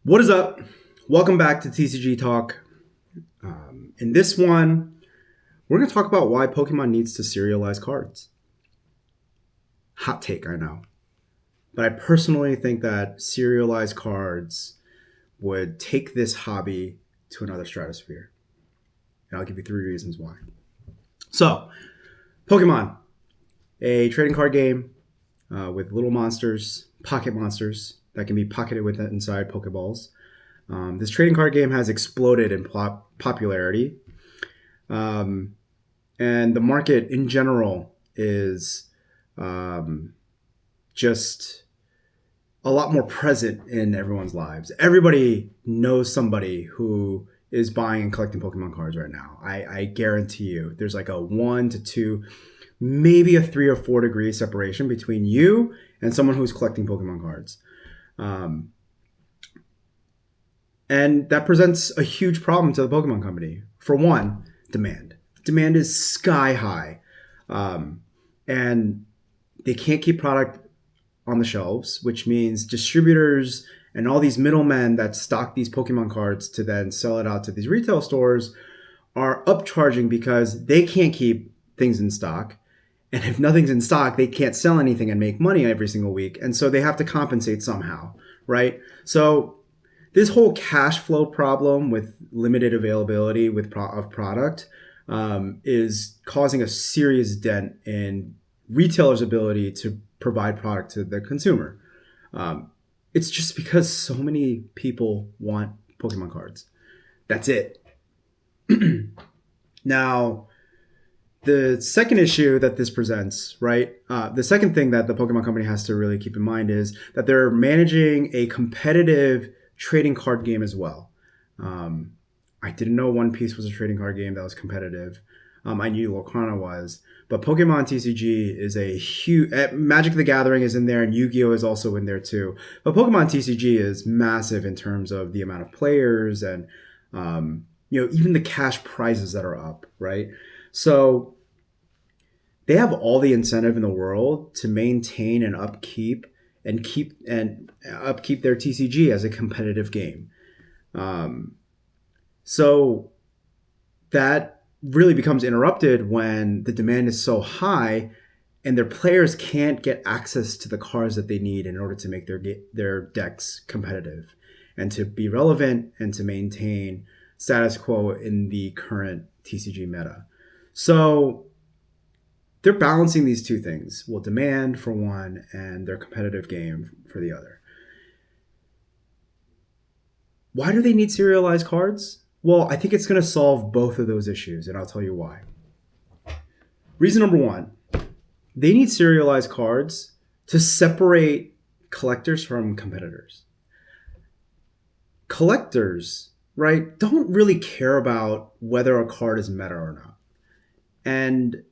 What is up? Welcome back to TCG Talk. In this one, we're going to talk about why Pokemon needs to serialize cards. Hot take, I know. But I personally think that serialized cards would take this hobby to another stratosphere. And I'll give you 3 reasons why. So, Pokemon, a trading card game with little monsters, pocket monsters that can be pocketed with inside Pokeballs. This trading card game has exploded in popularity. And the market in general is just a lot more present in everyone's lives. Everybody knows somebody who is buying and collecting Pokemon cards right now. I guarantee you there's like a 1 to 2, maybe a 3 or 4 degree separation between you and someone who's collecting Pokemon cards. And that presents a huge problem to the Pokemon Company. For one, demand. Demand is sky high. And they can't keep product on the shelves, which means distributors and all these middlemen that stock these Pokemon cards to then sell it out to these retail stores are upcharging because they can't keep things in stock. And if nothing's in stock, they can't sell anything and make money every single week. And so they have to compensate somehow, right? So this whole cash flow problem with limited availability of product is causing a serious dent in retailers' ability to provide product to the consumer. It's just because so many people want Pokemon cards. That's it. Now, the second issue that this presents, right? The second thing that the Pokemon Company has to really keep in mind is that they're managing a competitive trading card game as well. I didn't know One Piece was a trading card game that was competitive. I knew Lorcana was, but Pokemon TCG is a huge. Magic the Gathering is in there, and Yu-Gi-Oh is also in there too. But Pokemon TCG is massive in terms of the amount of players and even the cash prizes that are up, right? So they have all the incentive in the world to maintain and upkeep their TCG as a competitive game. So that really becomes interrupted when the demand is so high and their players can't get access to the cards that they need in order to make their decks competitive and to be relevant and to maintain status quo in the current TCG meta. So they're balancing these two things. Well, demand for one and their competitive game for the other. Why do they need serialized cards? Well, I think it's going to solve both of those issues, and I'll tell you why. Reason number one, they need serialized cards to separate collectors from competitors. Collectors, right, don't really care about whether a card is meta or not. And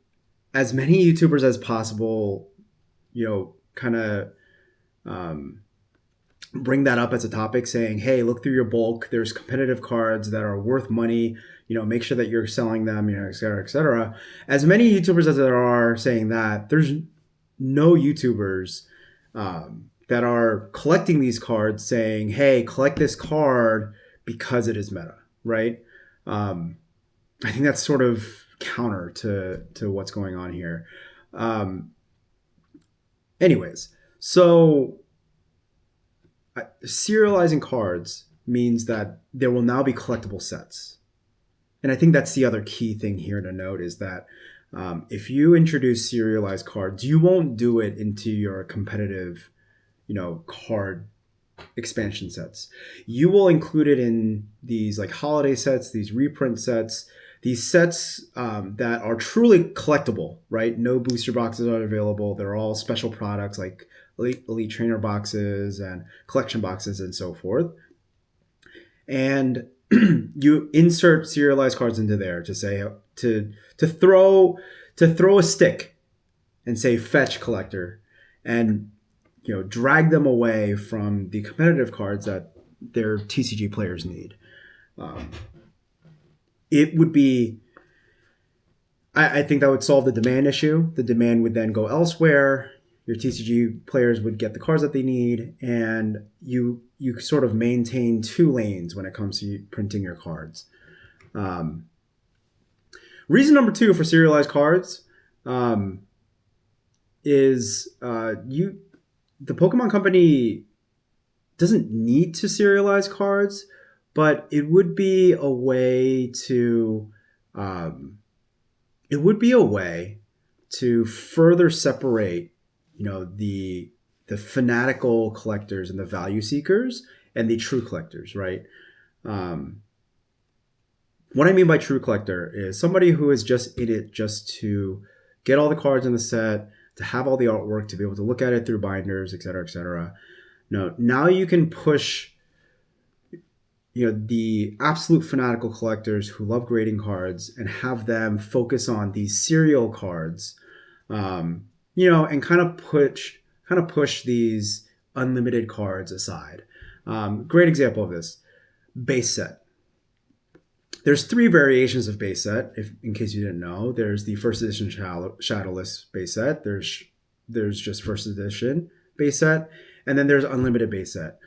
as many YouTubers as possible, kind of bring that up as a topic, saying, hey, look through your bulk. There's competitive cards that are worth money. Make sure that you're selling them, et cetera, et cetera. As many YouTubers as there are saying that, there's no YouTubers that are collecting these cards saying, hey, collect this card because it is meta, right? I think that's sort of counter to what's going on here. Anyways, so serializing cards means that there will now be collectible sets. And I think that's the other key thing here to note is that if you introduce serialized cards, you won't do it into your competitive, card expansion sets. You will include it in these like holiday sets, these reprint sets, these sets that are truly collectible, right? No booster boxes are available. They're all special products like elite trainer boxes and collection boxes and so forth. And you insert serialized cards into there to say to throw a stick and say fetch collector and drag them away from the competitive cards that their TCG players need. It would be, I think that would solve the demand issue. The demand would then go elsewhere. your TCG players would get the cards that they need, and you sort of maintain two lanes when it comes to printing your cards. Um, Reason number two for serialized cards um, is the Pokemon Company doesn't need to serialize cards, but it would be a way to um, further separate, the fanatical collectors and the value seekers and the true collectors, right? Um, what I mean by true collector is somebody who is just in it just to get all the cards in the set, to have all the artwork, to be able to look at it through binders, et cetera, et cetera. No, now you can push, the absolute fanatical collectors who love grading cards and have them focus on these serial cards, and kind of push these unlimited cards aside. Great example of this: base set. There's three variations of base set. If in case you didn't know, there's the first edition shadowless base set. There's just first edition base set, and then there's unlimited base set.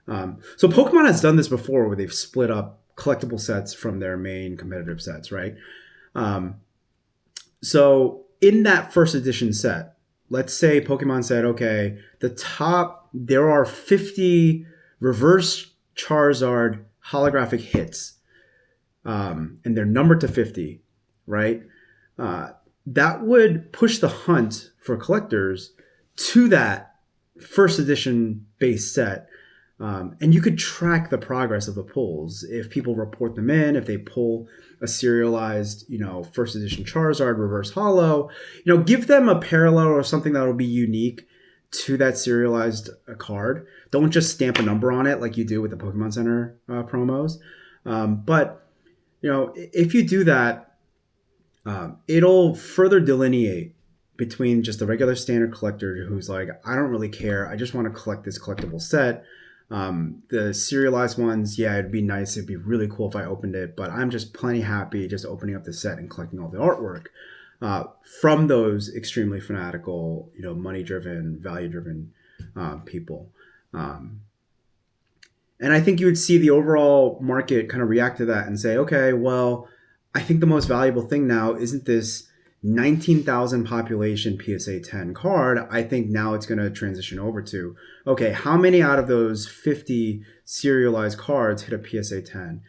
So Pokemon has done this before, where they've split up collectible sets from their main competitive sets, right? So in that first edition set, let's say Pokemon said, okay, there are 50 reverse Charizard holographic hits, and they're numbered to 50, right? That would push the hunt for collectors to that first edition base set. And you could track the progress of the pulls. If people report them in, if they pull a serialized, first edition Charizard reverse holo, give them a parallel or something that will be unique to that serialized card. Don't just stamp a number on it like you do with the Pokemon Center promos. But if you do that, it'll further delineate between just the regular standard collector who's like, I don't really care, I just want to collect this collectible set. The serialized ones, yeah, it'd be nice, it'd be really cool if I opened it, but I'm just plenty happy just opening up the set and collecting all the artwork. From those extremely fanatical, money-driven, value-driven people. And I think you would see the overall market kind of react to that and say, okay, well, I think the most valuable thing now isn't this 19,000 population PSA 10 card. I think now it's going to transition over to, okay, how many out of those 50 serialized cards hit a PSA 10?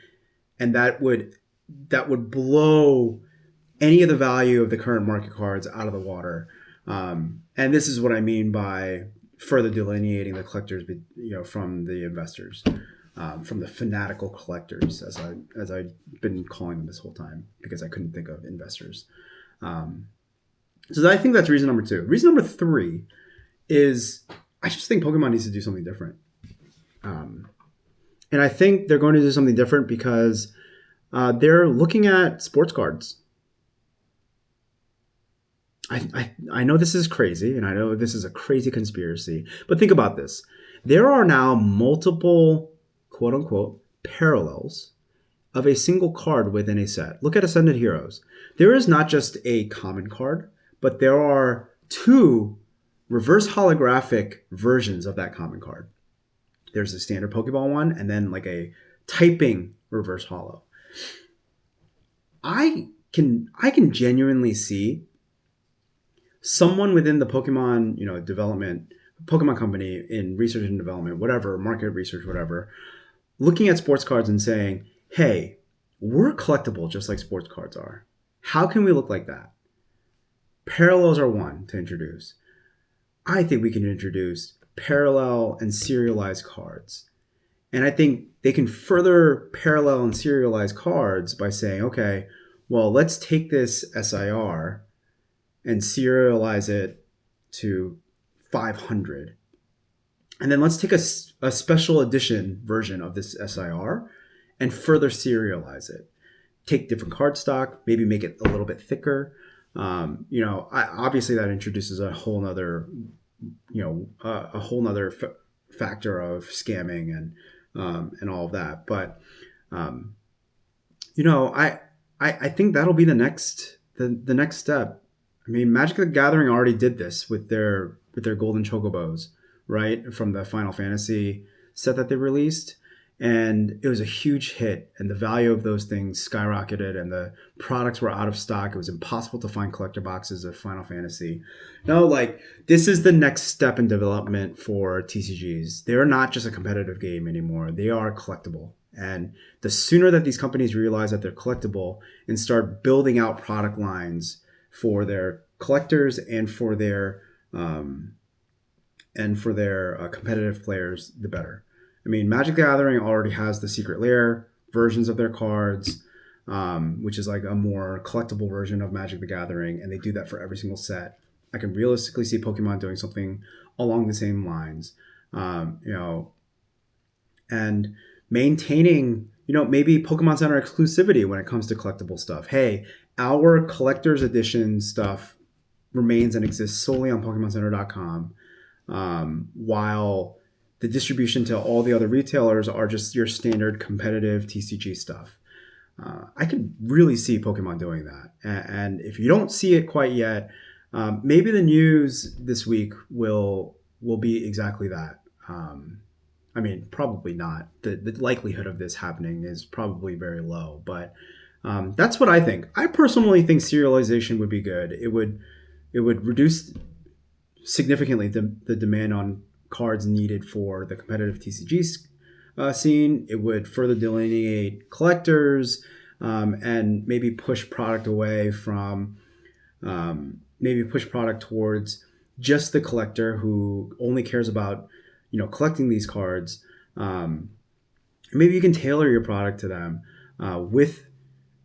And that would blow any of the value of the current market cards out of the water. And this is what I mean by further delineating the collectors, from the investors, from the fanatical collectors, as I've been calling them this whole time, because I couldn't think of investors. So I think that's reason number two. Reason number three is I just think Pokemon needs to do something different. And I think they're going to do something different because they're looking at sports cards. I know this is crazy, and I know this is a crazy conspiracy, but think about this. There are now multiple, quote unquote, parallels of a single card within a set. Look at Ascended Heroes. There is not just a common card, but there are two reverse holographic versions of that common card. There's a standard Pokeball one, and then like a typing reverse holo. I can genuinely see someone within the Pokemon, development, Pokemon company in research and development, whatever, market research, whatever, looking at sports cards and saying, hey, we're collectible just like sports cards are. How can we look like that? Parallels are one to introduce. I think we can introduce parallel and serialized cards. And I think they can further parallel and serialize cards by saying, okay, well, let's take this SIR and serialize it to 500. And then let's take a special edition version of this SIR and further serialize it. Take different card stock, maybe make it a little bit thicker. Obviously that introduces a whole nother, factor of scamming and all of that. But, I think that'll be the next step. I mean, Magic the Gathering already did this with their golden chocobos, right? From the Final Fantasy set that they released. And it was a huge hit, and the value of those things skyrocketed, and the products were out of stock. It was impossible to find collector boxes of Final Fantasy. No, like, this is the next step in development for TCGs. They're not just a competitive game anymore, they are collectible. And the sooner that these companies realize that they're collectible and start building out product lines for their collectors um, and for their competitive players, the better. I mean, Magic the Gathering already has the Secret Lair versions of their cards, which is like a more collectible version of Magic the Gathering, and they do that for every single set. I can realistically see Pokemon doing something along the same lines, you know, and maintaining, you know, maybe Pokemon Center exclusivity when it comes to collectible stuff. Hey, our collector's edition stuff remains and exists solely on PokemonCenter.com, while the distribution to all the other retailers are just your standard competitive TCG stuff. I could really see Pokemon doing that. And if you don't see it quite yet, maybe the news this week will be exactly that. I mean, probably not. The likelihood of this happening is probably very low, but that's what I think. I personally think serialization would be good. It would reduce significantly the demand on cards needed for the competitive TCG scene. It would further delineate collectors, and maybe push product away from, maybe push product towards just the collector who only cares about, you know, collecting these cards. Maybe you can tailor your product to them, with,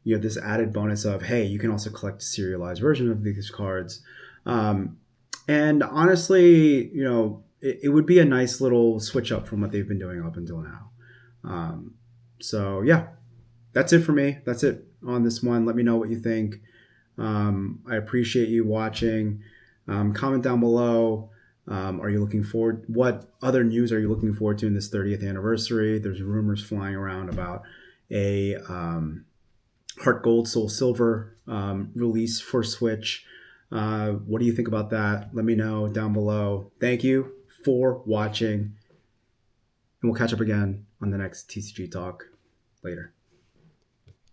you know, this added bonus of, hey, you can also collect a serialized version of these cards. And honestly, you know, it would be a nice little switch up from what they've been doing up until now. So yeah, that's it for me. That's it on this one. Let me know what you think. I appreciate you watching. Comment down below. Are you looking forward? What other news are you looking forward to in this 30th anniversary? There's rumors flying around about a Heart Gold, Soul Silver release for Switch. What do you think about that? Let me know down below. Thank you for watching, and we'll catch up again on the next TCG Talk later.